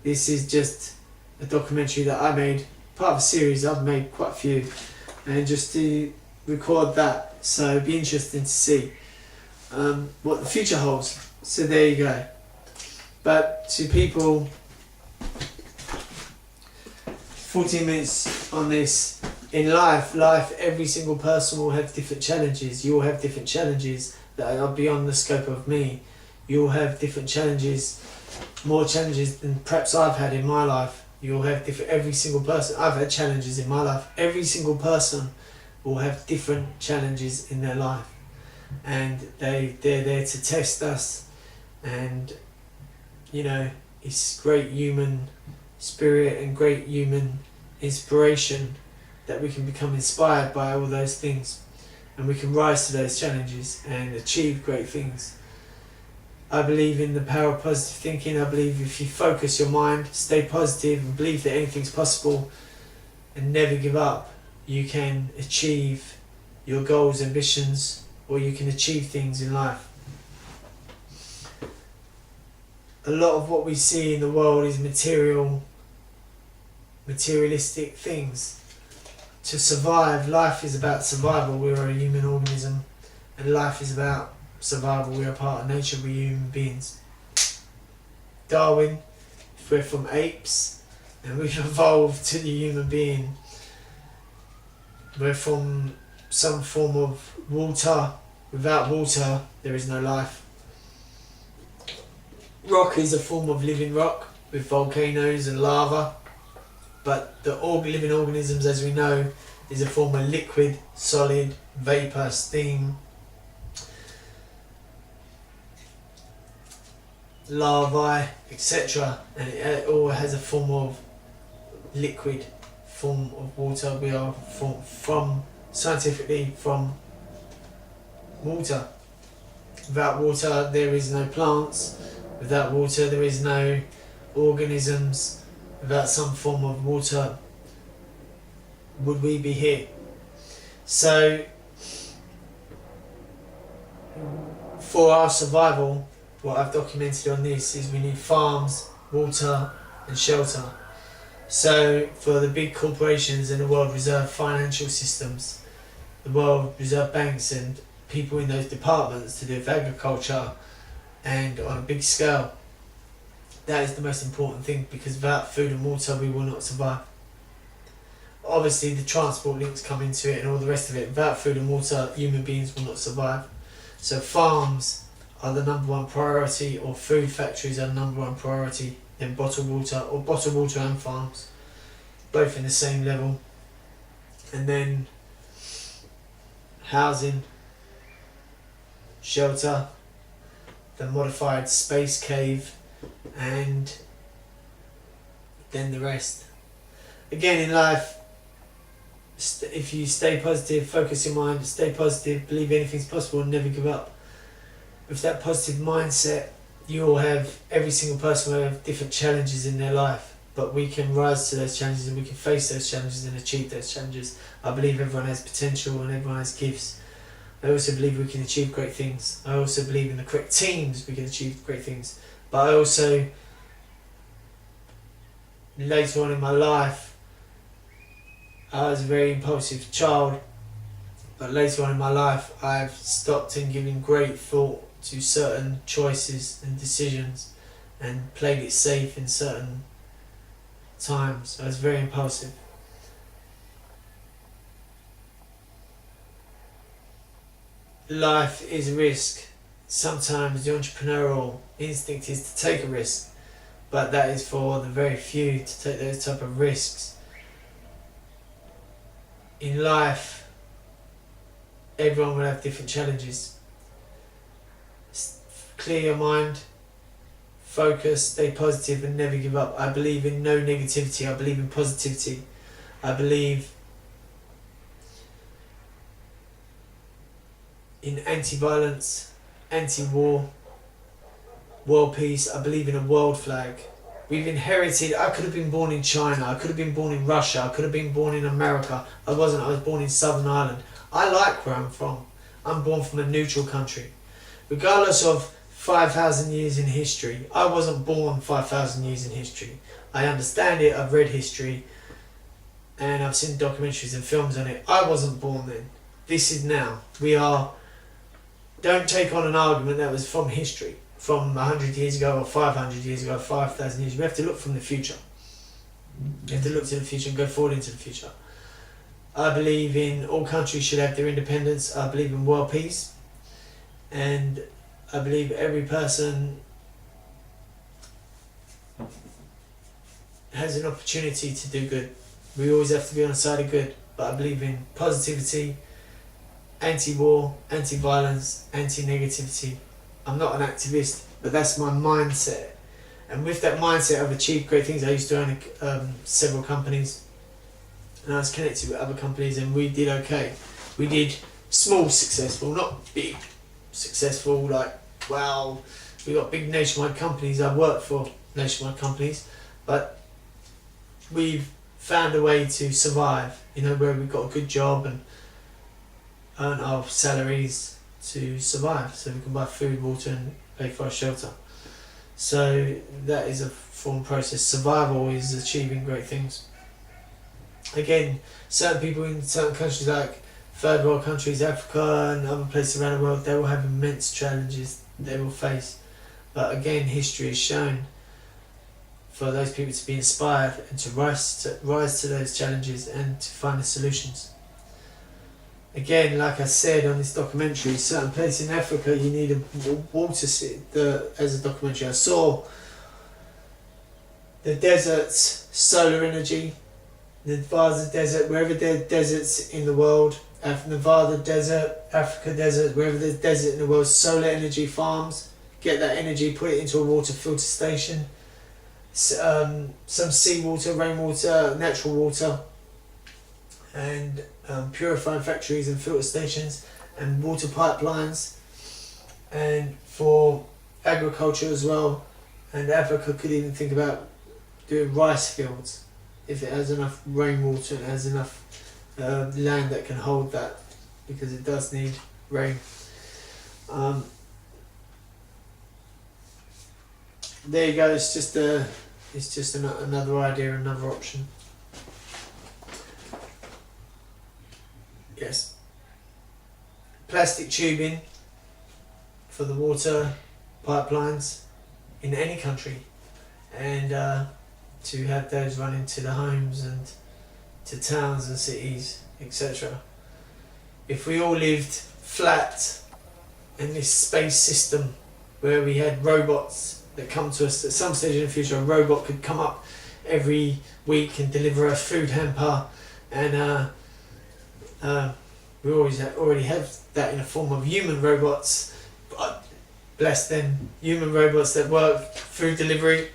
This is just a documentary that I made, part of a series. I've made quite a few, and just to record that, so it'd be interesting to see what the future holds. So there you go. But to people, 14 minutes on this. In life, every single person will have different challenges. You'll have different challenges that are beyond the scope of me. You'll have different challenges, more challenges than perhaps I've had in my life. You'll have different, every single person, I've had challenges in my life. Every single person will have different challenges in their life. And they're there to test us. And, you know, it's great human spirit and great human inspiration that we can become inspired by all those things, and we can rise to those challenges and achieve great things. I believe in the power of positive thinking. I believe if you focus your mind, stay positive and believe that anything's possible and never give up, you can achieve your goals, ambitions, or you can achieve things in life. A lot of what we see in the world is materialistic things. To survive, life is about survival. We're a human organism, and life is about survival. We're a part of nature. We're human beings. Darwin, if we're from apes and we've evolved to the human being, we're from some form of water. Without water, there is no life. Rock is a form of living rock with volcanoes and lava. But the living organisms, as we know, is a form of liquid, solid, vapour, steam, larvae, etc. And it all has a form of liquid, form of water. We are scientifically from water. Without water, there is no plants. Without water, there is no organisms. Without some form of water, would we be here? So, for our survival, what I've documented on this is we need farms, water and shelter. So, for the big corporations and the world reserve financial systems, the world reserve banks and people in those departments to do with agriculture and on a big scale, that is the most important thing, because without food and water we will not survive. Obviously the transport links come into it and all the rest of it. Without food and water, human beings will not survive. So farms are the number one priority, or food factories are the number one priority, then bottled water, or bottled water and farms, both in the same level. And then housing, shelter, the modified space cave, and then the rest. Again, in life, if you stay positive, focus your mind, stay positive, believe anything's possible, and never give up. With that positive mindset, you will have, every single person will have different challenges in their life, but we can rise to those challenges and we can face those challenges and achieve those challenges. I believe everyone has potential and everyone has gifts. I also believe we can achieve great things. I also believe in the correct teams we can achieve great things. But I also, later on in my life, I was a very impulsive child, but later on in my life I've stopped and given great thought to certain choices and decisions and played it safe in certain times. I was very impulsive. Life is a risk. Sometimes the entrepreneurial instinct is to take a risk, but that is for the very few to take those type of risks. In life, everyone will have different challenges. Clear your mind, focus, stay positive and never give up. I believe in no negativity, I believe in positivity. I believe in anti-violence, anti-war, world peace. I believe in a world flag. We've inherited, I could have been born in China, I could have been born in Russia, I could have been born in America. I wasn't, I was born in Southern Ireland. I like where I'm from. I'm born from a neutral country. Regardless of 5,000 years in history. I wasn't born 5,000 years in history. I understand it, I've read history, and I've seen documentaries and films on it. I wasn't born then. This is now. Don't take on an argument that was from history, from 100 years ago or 500 years ago, 5,000 years. We have to look from the future. You have to look to the future and go forward into the future. I believe in all countries should have their independence. I believe in world peace. And I believe every person has an opportunity to do good. We always have to be on the side of good. But I believe in positivity, anti-war, anti-violence, anti-negativity. I'm not an activist, but that's my mindset. And with that mindset, I've achieved great things. I used to own several companies, and I was connected with other companies, and we did okay. We did small successful, not big successful, like, wow, we got big nationwide companies. I worked for nationwide companies, but we've found a way to survive, where we've got a good job and earn our salaries to survive, so we can buy food, water, and pay for our shelter. So that is a form process. Survival is achieving great things. Again, certain people in certain countries, like third world countries, Africa and other places around the world, they will have immense challenges they will face. But again, history has shown for those people to be inspired and to rise to those challenges and to find the solutions. Again, like I said on this documentary, certain places in Africa you need a water. As a documentary, I saw the deserts, solar energy, the Nevada desert, wherever there are deserts in the world, Nevada desert, Africa desert, wherever there's desert in the world, solar energy farms, get that energy, put it into a water filter station, some seawater, rainwater, natural water, and purifying factories and filter stations and water pipelines, and for agriculture as well. And Africa could even think about doing rice fields if it has enough rainwater and has enough land that can hold that, because it does need rain. There you go. It's just another idea, another option. Yes. Plastic tubing for the water pipelines in any country, and to have those run into the homes and to towns and cities, etc. If we all lived flat in this space system where we had robots that come to us, at some stage in the future a robot could come up every week and deliver a food hamper, and we already have that in the form of human robots, but bless them, human robots that work food delivery,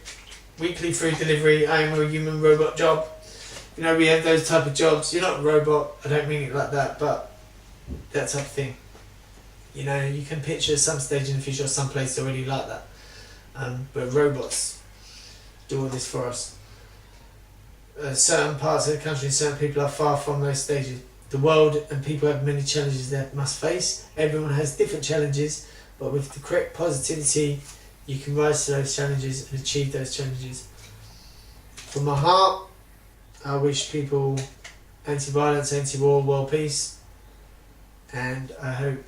weekly food delivery. I am a human robot job. We have those type of jobs. You're not a robot, I don't mean it like that, but that type of thing. You can picture some stage in the future, some place already like that. But robots do all this for us. Certain parts of the country, certain people are far from those stages. The world and people have many challenges they must face. Everyone has different challenges, but with the correct positivity, you can rise to those challenges and achieve those challenges. From my heart, I wish people anti-violence, anti-war, world peace, and I hope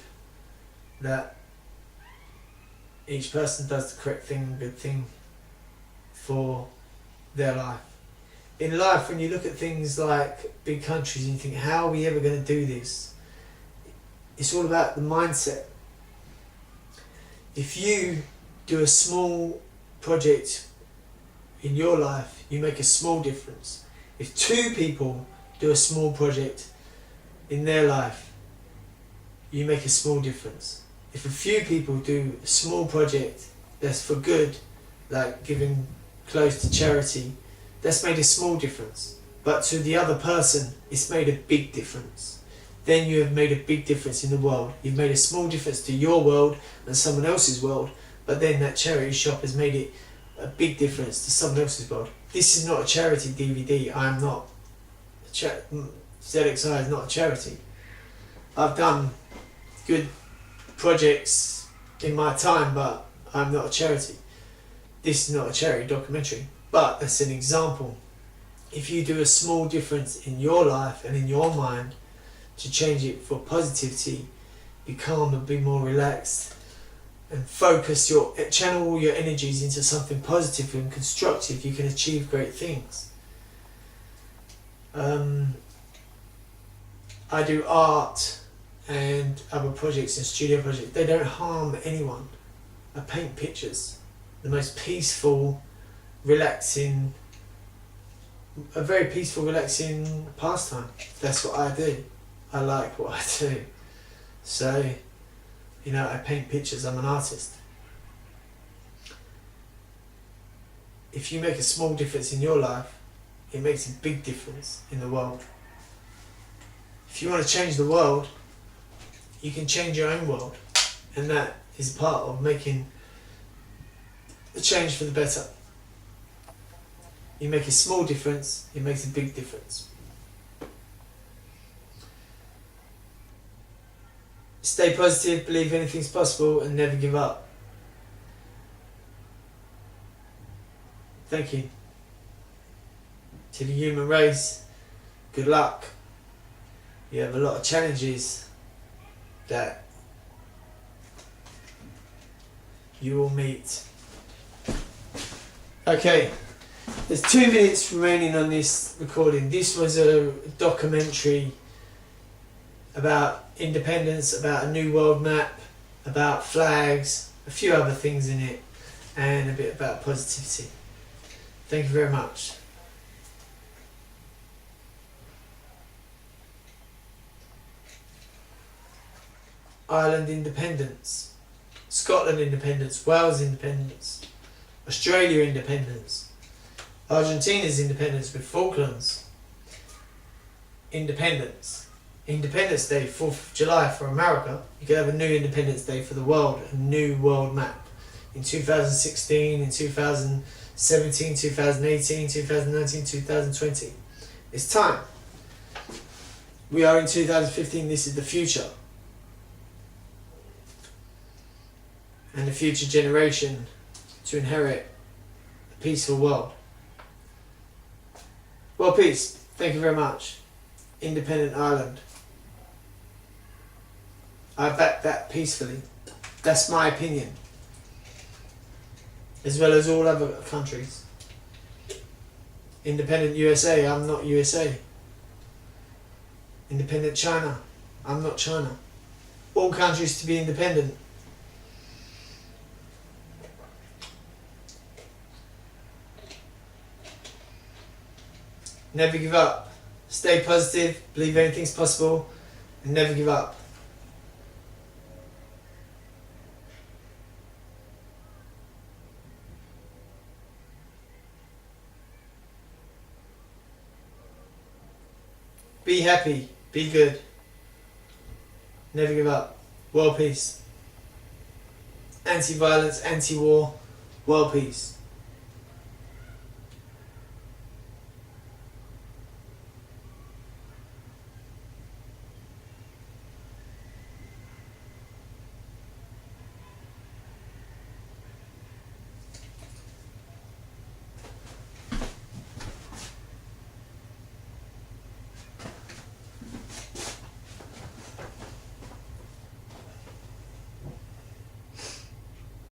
that each person does the correct thing, good thing for their life. In life, when you look at things like big countries and you think, how are we ever going to do this? It's all about the mindset. If you do a small project in your life, you make a small difference. If two people do a small project in their life, you make a small difference. If a few people do a small project that's for good, like giving clothes to charity, that's made a small difference. But to the other person, it's made a big difference. Then you have made a big difference in the world. You've made a small difference to your world and someone else's world, but then that charity shop has made it a big difference to someone else's world. This is not a charity DVD. I am not. ZXI is not a charity. I've done good projects in my time, but I'm not a charity. This is not a charity documentary, but that's an example. If you do a small difference in your life and in your mind to change it for positivity, be calm and be more relaxed, and channel all your energies into something positive and constructive, you can achieve great things. I do art and other projects and studio projects. They don't harm anyone. I paint pictures. The most peaceful, relaxing, a very peaceful, relaxing pastime. That's what I do. I like what I do. So, I paint pictures. I'm an artist. If you make a small difference in your life, it makes a big difference in the world. If you want to change the world, you can change your own world, and that is part of making a change for the better. You make a small difference, it makes a big difference. Stay positive, believe anything's possible, and never give up. Thank you. To the human race, good luck. You have a lot of challenges that you will meet. Okay, there's 2 minutes remaining on this recording. This was a documentary about independence, about a new world map, about flags, a few other things in it, and a bit about positivity. Thank you very much. Ireland independence, Scotland independence, Wales independence, Australia independence, Argentina's independence with Falklands, independence, Independence Day, 4th of July for America. You could have a new Independence Day for the world, a new world map. In 2016, in 2017, 2018, 2019, 2020. It's time. We are in 2015, this is the future. And the future generation to inherit a peaceful world. Well, peace. Thank you very much. Independent Ireland. I back that peacefully. That's my opinion. As well as all other countries. Independent USA. I'm not USA. Independent China. I'm not China. All countries to be independent. Never give up. Stay positive, believe anything's possible, and never give up. Be happy, be good. Never give up. World peace. Anti-violence, anti-war, world peace.